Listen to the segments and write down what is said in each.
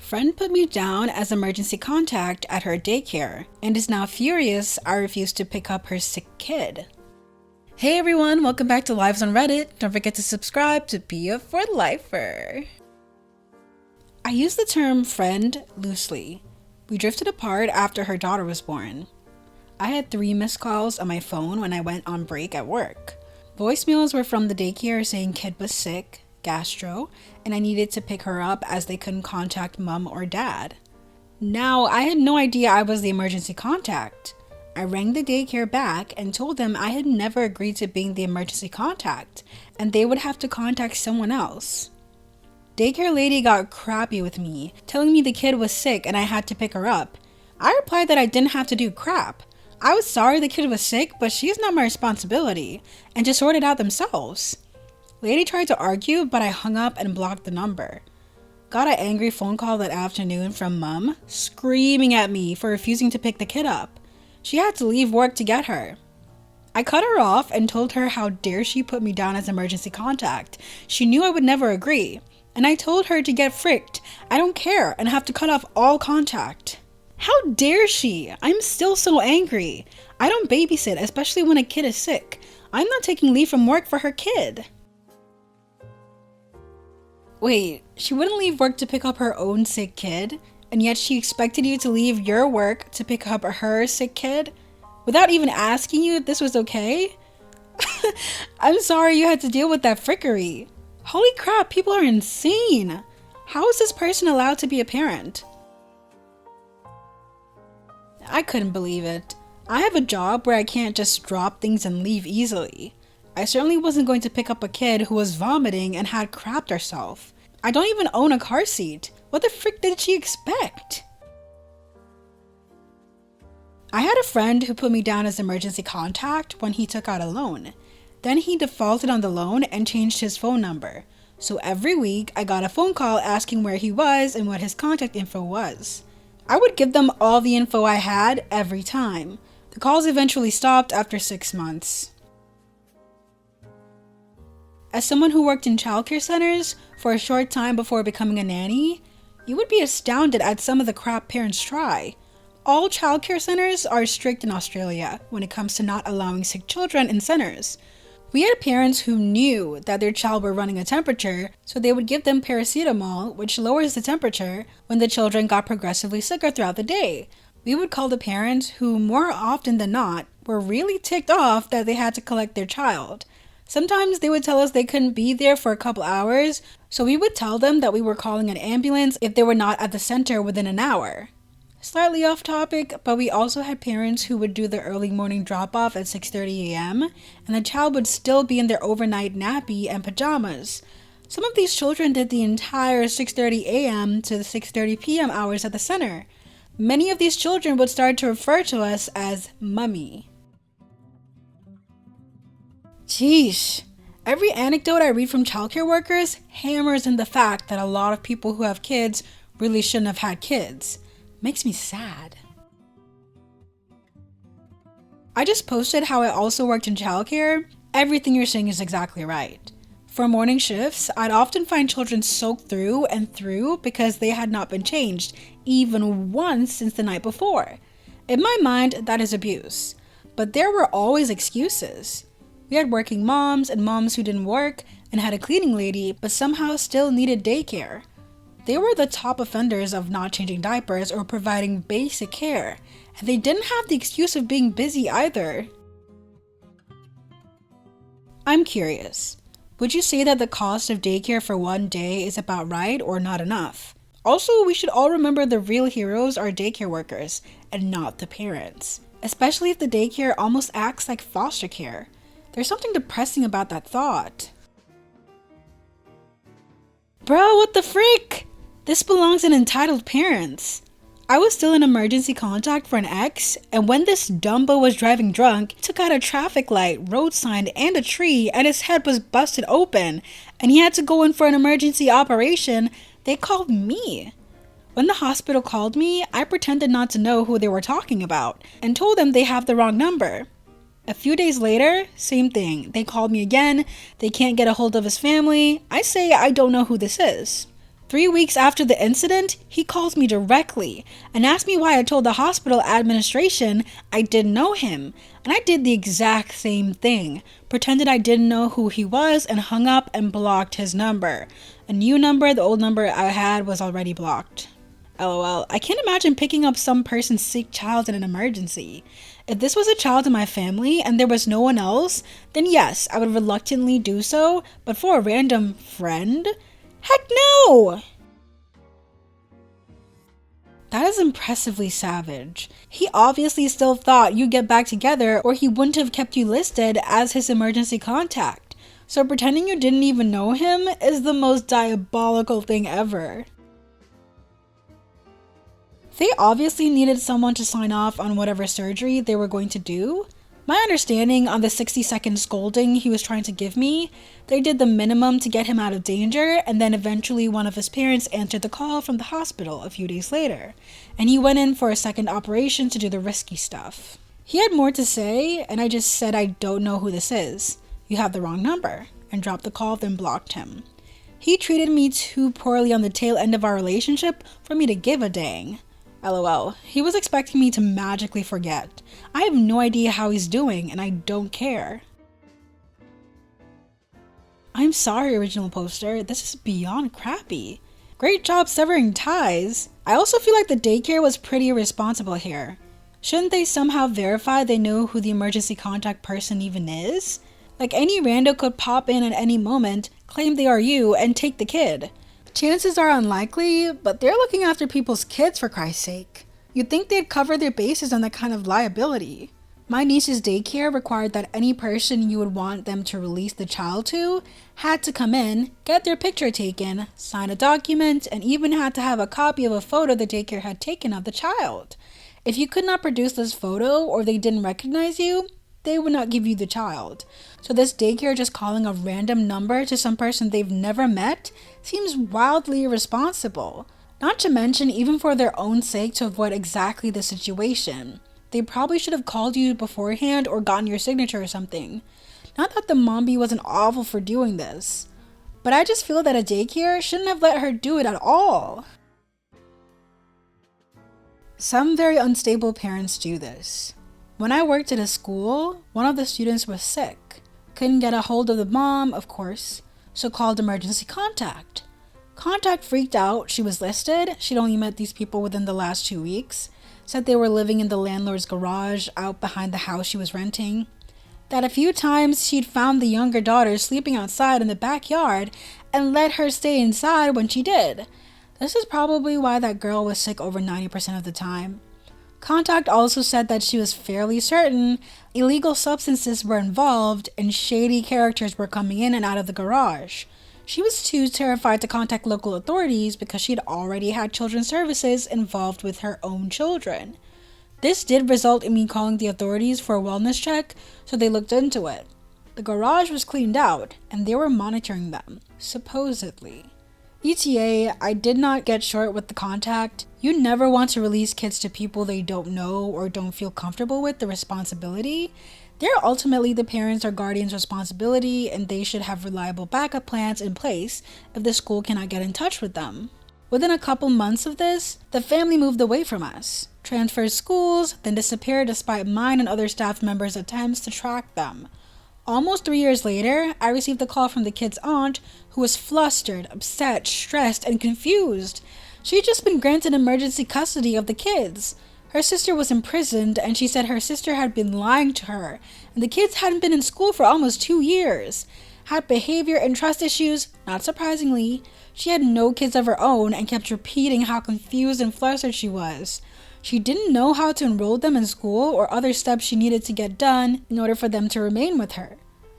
Friend put me down as emergency contact at her daycare and is now furious I refused to pick up her sick kid. Hey everyone, welcome back to Lives on Reddit. Don't forget to subscribe to be a for lifer. I use the term friend loosely. We drifted apart after her daughter was born. I had 3 missed calls on my phone when I went on break at work. Voicemails were from the daycare saying kid was sick, gastro, and I needed to pick her up as they couldn't contact mom or dad. Now, I had no idea I was the emergency contact. I rang the daycare back and told them I had never agreed to being the emergency contact and they would have to contact someone else. Daycare lady got crappy with me, telling me the kid was sick and I had to pick her up. I replied that I didn't have to do crap. I was sorry the kid was sick, but she's not my responsibility, and to sort it out themselves. Lady tried to argue, but I hung up and blocked the number. Got an angry phone call that afternoon from mom, screaming at me for refusing to pick the kid up. She had to leave work to get her. I cut her off and told her how dare she put me down as emergency contact. She knew I would never agree. And I told her to get fricked. I don't care and have to cut off all contact. How dare she? I'm still so angry. I don't babysit, especially when a kid is sick. I'm not taking leave from work for her kid. Wait, she wouldn't leave work to pick up her own sick kid, and yet she expected you to leave your work to pick up her sick kid? Without even asking you if this was okay? I'm sorry you had to deal with that frickery. Holy crap, people are insane. How is this person allowed to be a parent? I couldn't believe it. I have a job where I can't just drop things and leave easily. I certainly wasn't going to pick up a kid who was vomiting and had crapped herself. I don't even own a car seat. What the frick did she expect? I had a friend who put me down as emergency contact when he took out a loan. Then he defaulted on the loan and changed his phone number. So every week I got a phone call asking where he was and what his contact info was. I would give them all the info I had every time. The calls eventually stopped after 6 months. As someone who worked in childcare centers for a short time before becoming a nanny, you would be astounded at some of the crap parents try. All childcare centers are strict in Australia when it comes to not allowing sick children in centers. We had parents who knew that their child were running a temperature, so they would give them paracetamol, which lowers the temperature, when the children got progressively sicker throughout the day. We would call the parents who, more often than not, were really ticked off that they had to collect their child. Sometimes they would tell us they couldn't be there for a couple hours, so we would tell them that we were calling an ambulance if they were not at the center within an hour. Slightly off topic, but we also had parents who would do the early morning drop-off at 6:30 a.m. and the child would still be in their overnight nappy and pajamas. Some of these children did the entire 6:30 a.m. to the 6:30 p.m. hours at the center. Many of these children would start to refer to us as mummy. Sheesh. Every anecdote I read from childcare workers hammers in the fact that a lot of people who have kids really shouldn't have had kids. Makes me sad. I just posted how I also worked in childcare. Everything you're saying is exactly right. For morning shifts, I'd often find children soaked through and through because they had not been changed even once since the night before. In my mind, that is abuse. But there were always excuses. We had working moms and moms who didn't work and had a cleaning lady but somehow still needed daycare. They were the top offenders of not changing diapers or providing basic care, and they didn't have the excuse of being busy either. I'm curious, would you say that the cost of daycare for one day is about right or not enough? Also, we should all remember the real heroes are daycare workers and not the parents, especially if the daycare almost acts like foster care. There's something depressing about that thought. Bro, what the frick? This belongs in entitled parents. I was still in emergency contact for an ex, and when this Dumbo was driving drunk, he took out a traffic light, road sign, and a tree, and his head was busted open, and he had to go in for an emergency operation. They called me. When the hospital called me, I pretended not to know who they were talking about, and told them they have the wrong number. A few days later, same thing. They called me again. They can't get a hold of his family. I say I don't know who this is. 3 weeks after the incident, he calls me directly and asked me why I told the hospital administration I didn't know him. And I did the exact same thing. Pretended I didn't know who he was and hung up and blocked his number. A new number, the old number I had was already blocked. LOL. I can't imagine picking up some person's sick child in an emergency. If this was a child in my family and there was no one else, then yes, I would reluctantly do so. But for a random friend? Heck no! That is impressively savage. He obviously still thought you'd get back together or he wouldn't have kept you listed as his emergency contact. So pretending you didn't even know him is the most diabolical thing ever. They obviously needed someone to sign off on whatever surgery they were going to do. My understanding on the 60-second scolding he was trying to give me, they did the minimum to get him out of danger, and then eventually one of his parents answered the call from the hospital a few days later, and he went in for a second operation to do the risky stuff. He had more to say, and I just said I don't know who this is. You have the wrong number, and dropped the call, then blocked him. He treated me too poorly on the tail end of our relationship for me to give a dang. LOL. He was expecting me to magically forget. I have no idea how he's doing, and I don't care. I'm sorry, original poster. This is beyond crappy. Great job severing ties. I also feel like the daycare was pretty irresponsible here. Shouldn't they somehow verify they know who the emergency contact person even is? Like any rando could pop in at any moment, claim they are you, and take the kid. Chances are unlikely, but they're looking after people's kids for Christ's sake. You'd think they'd cover their bases on that kind of liability. My niece's daycare required that any person you would want them to release the child to had to come in, get their picture taken, sign a document, and even had to have a copy of a photo the daycare had taken of the child. If you could not produce this photo or they didn't recognize you, they would not give you the child. So this daycare just calling a random number to some person they've never met seems wildly irresponsible. Not to mention, even for their own sake to avoid exactly the situation. They probably should have called you beforehand or gotten your signature or something. Not that the mommy wasn't awful for doing this, but I just feel that a daycare shouldn't have let her do it at all. Some very unstable parents do this. When I worked at a school, one of the students was sick. Couldn't get a hold of the mom, of course, so called emergency contact. Contact freaked out. She was listed. She'd only met these people within the last 2 weeks. Said they were living in the landlord's garage out behind the house she was renting. That a few times she'd found the younger daughter sleeping outside in the backyard and let her stay inside when she did. This is probably why that girl was sick over 90% of the time. Contact also said that she was fairly certain illegal substances were involved and shady characters were coming in and out of the garage. She was too terrified to contact local authorities because she'd already had children's services involved with her own children. This did result in me calling the authorities for a wellness check, so they looked into it. The garage was cleaned out, and they were monitoring them, supposedly. ETA, I did not get short with the contact. You never want to release kids to people they don't know or don't feel comfortable with the responsibility. They're ultimately the parents' or guardian's responsibility, and they should have reliable backup plans in place if the school cannot get in touch with them. Within a couple months of this, the family moved away from us, transferred schools, then disappeared despite mine and other staff members' attempts to track them. Almost 3 years later, I received a call from the kid's aunt, who was flustered, upset, stressed, and confused. She had just been granted emergency custody of the kids. Her sister was imprisoned, and she said her sister had been lying to her, and the kids hadn't been in school for almost 2 years. Had behavior and trust issues, not surprisingly. She had no kids of her own and kept repeating how confused and flustered she was. She didn't know how to enroll them in school or other steps she needed to get done in order for them to remain with her.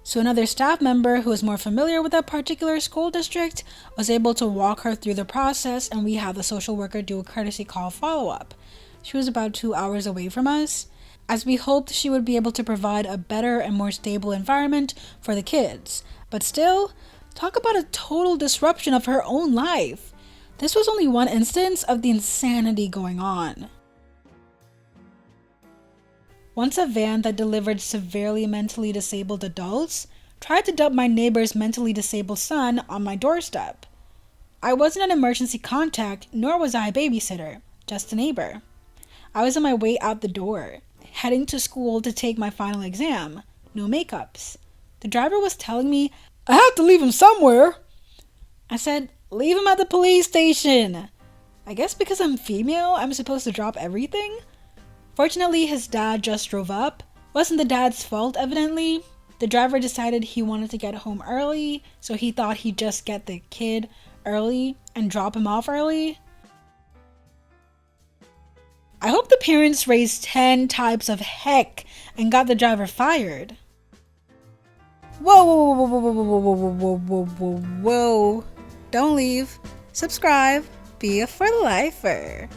So another staff member who was more familiar with that particular school district was able to walk her through the process, and we had the social worker do a courtesy call follow-up. She was about 2 hours away from us, as we hoped she would be able to provide a better and more stable environment for the kids. But still, talk about a total disruption of her own life. This was only one instance of the insanity going on. Once a van that delivered severely mentally disabled adults tried to dump my neighbor's mentally disabled son on my doorstep. I wasn't an emergency contact, nor was I a babysitter, just a neighbor. I was on my way out the door, heading to school to take my final exam. No makeups. The driver was telling me I have to leave him somewhere. I said, leave him at the police station. I guess because I'm female, I'm supposed to drop everything? Fortunately, his dad just drove up. Wasn't the dad's fault, evidently. The driver decided he wanted to get home early, so he thought he'd just get the kid early and drop him off early. I hope the parents raised 10 types of heck and got the driver fired. Whoa, whoa, whoa, whoa, whoa, whoa, whoa, whoa, whoa, whoa, whoa. Don't leave. Subscribe. Be a for lifer.